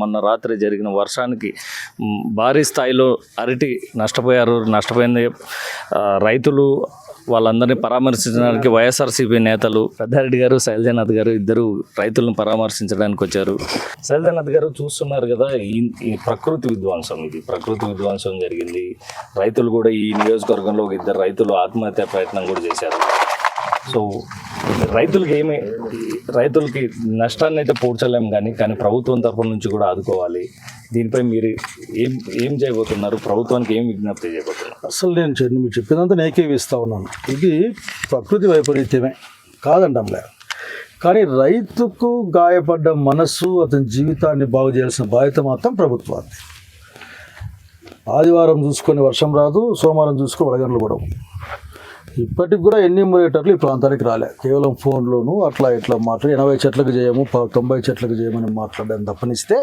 మొన్న రాత్రి జరిగిన వర్షానికి భారీ స్థాయిలో అరటి నష్టపోయింది రైతులు. వాళ్ళందరినీ పరామర్శించడానికి వైఎస్ఆర్సీపీ నేతలు పెద్దారెడ్డి గారు, శైలజానాథ్ గారు ఇద్దరు రైతులను పరామర్శించడానికి వచ్చారు. శైలజానాథ్ గారు చూస్తున్నారు కదా, ఈ ప్రకృతి విధ్వంసం జరిగింది. రైతులు కూడా ఈ నియోజకవర్గంలో ఇద్దరు రైతులు ఆత్మహత్య ప్రయత్నం కూడా చేశారు. సో రైతులకి నష్టాన్ని అయితే పూడ్చలేం, కానీ ప్రభుత్వం తరఫు నుంచి కూడా ఆదుకోవాలి. దీనిపై మీరు ఏం చేయబోతున్నారు? ప్రభుత్వానికి ఏం విజ్ఞప్తి చేయబోతున్నారు? అసలు నేను మీరు చెప్పినంత ఏకీవిస్తూ ఉన్నాను. ఇది ప్రకృతి వైపరీత్యమే కాదంటంలే, కానీ రైతుకు గాయపడ్డ మనస్సు, అతని జీవితాన్ని బాగు చేయాల్సిన బాధ్యత మాత్రం ప్రభుత్వాన్ని. ఆదివారం చూసుకొని వర్షం రాదు, సోమవారం చూసుకొని వడగండ్లు పడవు. ఇప్పటికి కూడా ఎన్ని మురేటర్లు ఈ ప్రాంతానికి రాలే. కేవలం ఫోన్లోనూ అట్లా ఇట్లా మాట్లాడి 80 చెట్లకు చేయము, 90 చెట్లకు చేయమని మాట్లాడడం తప్పనిస్తే,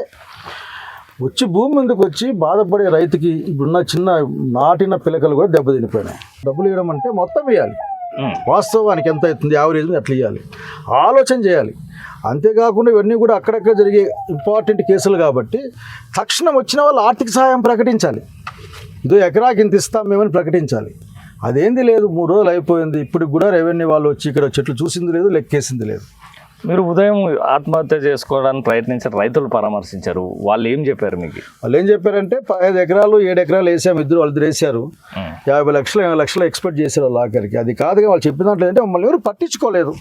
వచ్చి భూమి ముందుకు వచ్చి బాధపడే రైతుకి ఇప్పుడున్న చిన్న నాటిన పిలకలు కూడా దెబ్బతినిపోయినాయి. డబ్బులు ఇవ్వడం అంటే మొత్తం ఇవ్వాలి, వాస్తవానికి ఎంత అవుతుంది యావరేజ్ అట్లా ఇవ్వాలి, ఆలోచన చేయాలి. అంతేకాకుండా ఇవన్నీ కూడా అక్కడక్కడ జరిగే ఇంపార్టెంట్ కేసులు కాబట్టి తక్షణం వచ్చిన వాళ్ళు ఆర్థిక సహాయం ప్రకటించాలి. ఇదో ఎకరాకి ఇంత ఇస్తాం మేమని ప్రకటించాలి. అదేంది లేదు, 3 రోజులు అయిపోయింది, ఇప్పటికి కూడా రెవెన్యూ వాళ్ళు వచ్చి ఇక్కడ చెట్లు చూసింది లేదు, లెక్కేసింది లేదు. మీరు ఉదయం ఆత్మహత్య చేసుకోవడానికి ప్రయత్నించిన రైతులు పరామర్శించారు. వాళ్ళు ఏం చెప్పారు మీకు? వాళ్ళు ఏం చెప్పారంటే 5 ఎకరాలు 7 ఎకరాలు వేసాము, వాళ్ళు వేసారు. 50 లక్షలు 80 లక్షలు ఎక్స్పెక్ట్ చేశారు వాళ్ళు ఆఖరికి. అది కాదుగా వాళ్ళు చెప్పిన దాంట్లో ఏంటంటే మమ్మల్ని ఎవరు పట్టించుకోలేదు.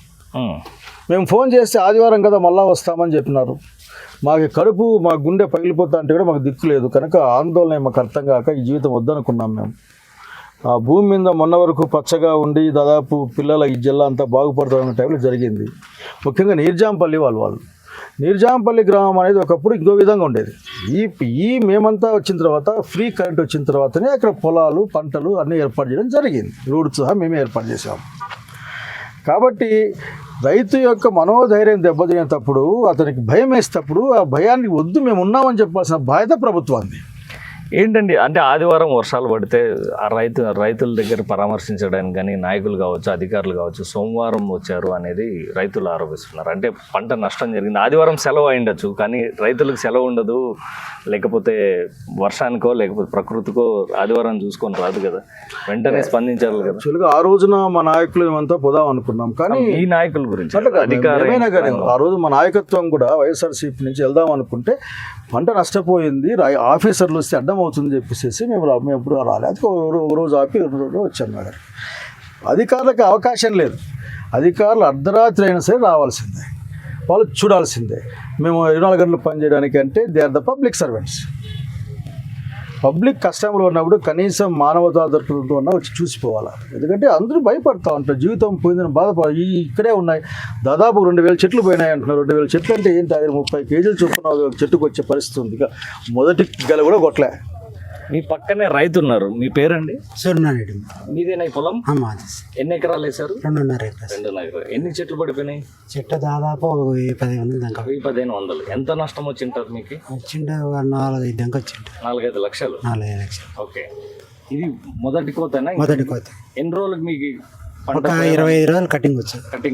మేము ఫోన్ చేస్తే ఆదివారం కదా మళ్ళా వస్తామని చెప్పినారు. మా గుండె పగిలిపోతా అంటే కూడా మాకు దిక్కు లేదు. కనుక ఆందోళన మాకు అర్థం కాక ఈ జీవితం వద్దనుకున్నాం మేము. ఆ భూమి మీద మొన్న వరకు పచ్చగా ఉండి దాదాపు పిల్లల ఈ జిల్లా అంతా బాగుపడుతున్న టైంలో జరిగింది. ముఖ్యంగా నీర్జాంపల్లి గ్రామం అనేది ఒకప్పుడు ఇంకో విధంగా ఉండేది. మేమంతా వచ్చిన తర్వాత ఫ్రీ కరెంట్ వచ్చిన తర్వాతనే అక్కడ పొలాలు, పంటలు అన్నీ ఏర్పాటు చేయడం జరిగింది. రోడ్డు సహా మేమే ఏర్పాటు చేసాము. కాబట్టి రైతు యొక్క మనోధైర్యం దెబ్బతినేటప్పుడు, అతనికి భయం వేసేటప్పుడు ఆ భయాన్ని వద్దు, మేము ఉన్నామని చెప్పాల్సిన బాధ్యత ప్రభుత్వాన్ని. ఏంటండి అంటే ఆదివారం వర్షాలు పడితే ఆ రైతుల దగ్గర పరామర్శించడానికి కానీ నాయకులు కావచ్చు, అధికారులు కావచ్చు సోమవారం వచ్చారు అనేది రైతులు ఆరోపిస్తున్నారు. అంటే పంట నష్టం జరిగింది, ఆదివారం సెలవు అయిండొచ్చు, కానీ రైతులకు సెలవు ఉండదు. లేకపోతే వర్షానికో లేకపోతే ప్రకృతికో ఆదివారం చూసుకొని రాదు కదా, వెంటనే స్పందించాలి కదా. యాక్చువల్గా ఆ రోజున మా నాయకులు మేమంతా పోదాం అనుకున్నాం, కానీ ఈ నాయకుల గురించి అధికారమైనా కానీ ఆ రోజు మా నాయకత్వం కూడా వైఎస్ఆర్సీపీ నుంచి వెళ్దాం అనుకుంటే పంట నష్టపోయింది, ఆఫీసర్లు వస్తే అడ్డం అవుతుంది చెప్పేసి మేము ఎప్పుడు రాలేదు. ఒక రోజు ఆపి రోజు వచ్చాను మేడం. అధికారులకు అవకాశం లేదు. అధికారులు అర్ధరాత్రి అయినా సరే రావాల్సిందే, వాళ్ళు చూడాల్సిందే. మేము 24 గంటలు పనిచేయడానికి అంటే they are the public servants. Public కష్టంలో ఉన్నప్పుడు కనీసం మానవతా దృక్పథంతో ఉన్నా వచ్చి చూసిపోవాలి. ఎందుకంటే అందరూ భయపడతా ఉంటారు, జీవితం పోయిందని బాధపడ. ఇక్కడే ఉన్నాయి దాదాపు 2000 చెట్లు పోయినాయి అంటున్నారు. 2000 చెట్లు అంటే ఏంటి? 30 కేజీలు చొప్పున చెట్టుకు వచ్చే పరిస్థితి ఉంది. ఇక మొదటి గల కూడా కొట్టలే. మీ పక్కనే రైతు ఉన్నారు, మీ పేరండి? సూర్యనారాయణ. మీదేనా ఈ పొలం? ఎన్ని ఎకరాలు వేశారు? 2.5 ఎకరాలు. ఎన్ని చెట్లు పడిపోయినాయి? చెట్టు దాదాపు 10,000 దాకా. 1500. ఎంత నష్టం వచ్చింటారు మీకు? వచ్చిండే 4-5 దాకా వచ్చింది. 4-5 లక్షలు. 4-5 లక్షలు. ఓకే, ఇది మొదటి కోతనా? మొదటి కోత. ఎన్ని రోజులకు మీకు? ఒక 25 రోజులు కటింగ్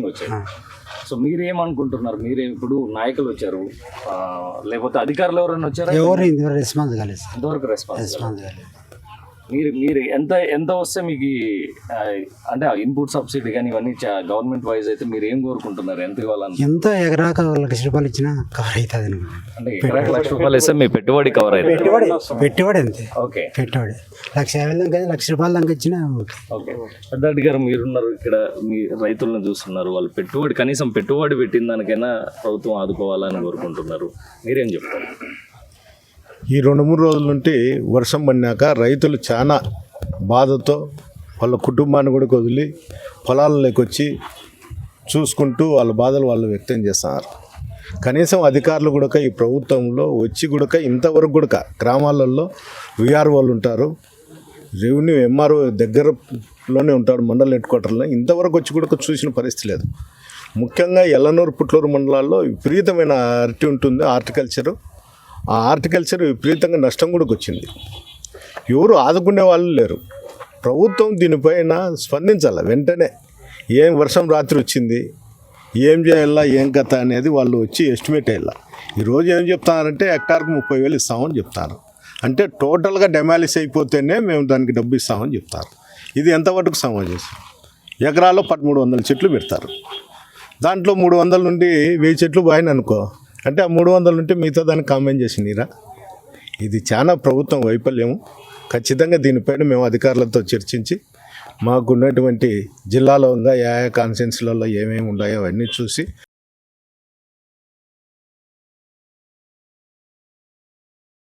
వచ్చాయి. సో మీరేమనుకుంటున్నారు? మీరు ఇప్పుడు నాయకులు వచ్చారు, లేకపోతే అధికారులు ఎవరైనా వచ్చారా? ఎవరు ఇంతవరకు రెస్పాన్స్ కాలేదు. ఇంతవరకు రెస్పాన్స్ కాలేదు. మీరు ఎంత వస్తే మీకు అంటే ఇన్పుట్ సబ్సిడీ కానీ ఇవన్నీ గవర్నమెంట్ వైజ్ అయితే మీరు ఏం కోరుకుంటున్నారు? ఎంత ఇవ్వాలని? ఎంత ఎకరాక 1 లక్ష రూపాయలు ఇచ్చినా కవర్ అవుతుంది. అంటే ఎకరాకి 1 లక్ష రూపాయలు ఇస్తే మీ పెట్టుబడి కవర్ అవుతుంది. పెట్టుబడి అంతే. ఓకే, పెట్టుబడి 1,50,000 దాకా, 1 లక్ష రూపాయల దాకా ఇచ్చినా ఓకే. పెద్దారెడ్డి గారు మీరున్నారు ఇక్కడ, మీ రైతులను చూస్తున్నారు. వాళ్ళు కనీసం పెట్టుబడి పెట్టిన దానికైనా ప్రభుత్వం ఆదుకోవాలని కోరుకుంటున్నారు. మీరేం చెప్తారు? ఈ 2-3 రోజుల నుండి వర్షం పడినాక రైతులు చాలా బాధతో వాళ్ళ కుటుంబాన్ని కూడా వదిలి పొలాలలోకి వచ్చి చూసుకుంటూ వాళ్ళ బాధలు వాళ్ళు వ్యక్తం చేస్తున్నారు. కనీసం అధికారులు కూడా ఈ ప్రభుత్వంలో వచ్చి కూడా ఇంతవరకు కూడా గ్రామాలలో విఆర్ఓలు ఉంటారు, రెవెన్యూ ఎంఆర్ఓ దగ్గరలోనే ఉంటాడు మండల హెడ్ క్వార్టర్లో, ఇంతవరకు వచ్చి కూడా చూసిన పరిస్థితి లేదు. ముఖ్యంగా ఎల్లనూరు, పుట్లూరు మండలాల్లో విపరీతమైన అరటి ఉంటుంది, ఆ హార్టికల్చర్ విపరీతంగా నష్టం కూడా వచ్చింది. ఎవరు ఆదుకునే వాళ్ళు లేరు. ప్రభుత్వం దీనిపైన స్పందించాలి వెంటనే. ఏం వర్షం రాత్రి వచ్చింది, ఏం చేయాలా ఏం కథ అనేది వాళ్ళు వచ్చి ఎస్టిమేట్ అయ్యాల. ఈరోజు ఏం చెప్తున్నారంటే హెక్టార్కి 30,000 ఇస్తామని చెప్తారు. అంటే టోటల్గా డెమాలిష్ అయిపోతేనే మేము దానికి డబ్బు ఇస్తామని చెప్తారు. ఇది ఎంతవరకు సమాజం? ఎకరాల్లో 1300 చెట్లు పెడతారు. దాంట్లో 300 నుండి 1000 చెట్లు బాయిన అనుకో, అంటే ఆ 300 నుండి మిగతా దాన్ని కామెంట్ చేసినీరా? ఇది చాలా ప్రభుత్వం వైఫల్యం. ఖచ్చితంగా దీనిపైన మేము అధికారులతో చర్చించి మాకున్నటువంటి జిల్లాలో ఇంకా కాన్స్టిట్యున్సీలలో ఏమేమి ఉన్నాయో అవన్నీ చూసి